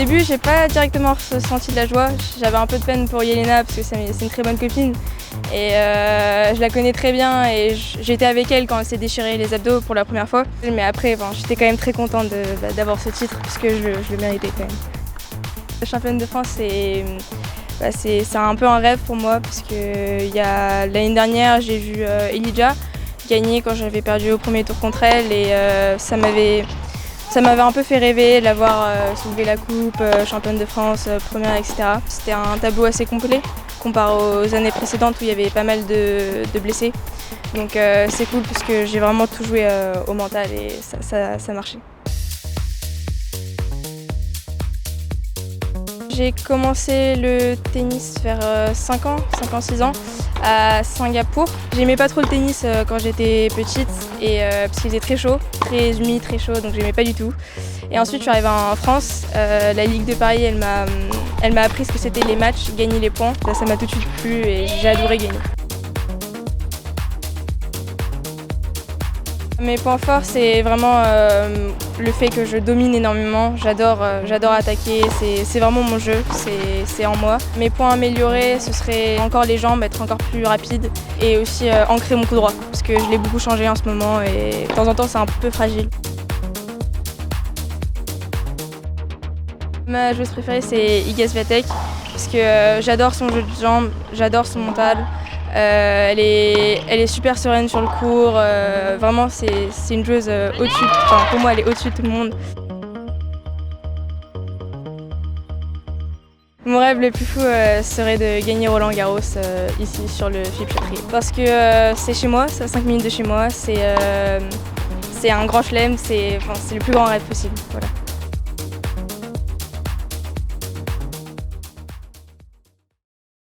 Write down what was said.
début, j'ai pas directement ressenti de la joie. J'avais un peu de peine pour Yelena parce que c'est une très bonne copine. Et je la connais très bien et j'étais avec elle quand elle s'est déchiré les abdos pour la première fois. Mais après, j'étais quand même très contente d'avoir ce titre puisque je le méritais quand même. La championne de France, c'est un peu un rêve pour moi parce que l'année dernière, j'ai vu Elijah gagner quand j'avais perdu au premier tour contre elle et ça m'avait un peu fait rêver, l'avoir soulevé la coupe, championne de France, première, etc. C'était un tableau assez complet comparé aux années précédentes où il y avait pas mal de blessés. Donc c'est cool parce que j'ai vraiment tout joué au mental et ça marchait. J'ai commencé le tennis vers 6 ans, à Singapour. J'aimais pas trop le tennis quand j'étais petite parce qu'il faisait très chaud, très humide, très chaud, donc j'aimais pas du tout. Et ensuite je suis arrivée en France, la Ligue de Paris elle m'a appris ce que c'était les matchs, gagner les points. Là, ça m'a tout de suite plu et j'ai adoré gagner. Mes points forts, c'est vraiment le fait que je domine énormément. J'adore attaquer, c'est vraiment mon jeu, c'est en moi. Mes points améliorés, ce serait encore les jambes, être encore plus rapide et aussi ancrer mon coup droit parce que je l'ai beaucoup changé en ce moment et de temps en temps c'est un peu fragile. Ma joueuse préférée, c'est Iga Swiatek parce que j'adore son jeu de jambes, j'adore son mental. Elle est super sereine sur le court, vraiment c'est une joueuse au-dessus, pour moi elle est au-dessus de tout le monde. Mon rêve le plus fou serait de gagner Roland Garros ici sur le Philippe Chatrier. Parce que c'est chez moi, c'est à 5 minutes de chez moi, c'est un grand chelem, c'est le plus grand rêve possible. Voilà.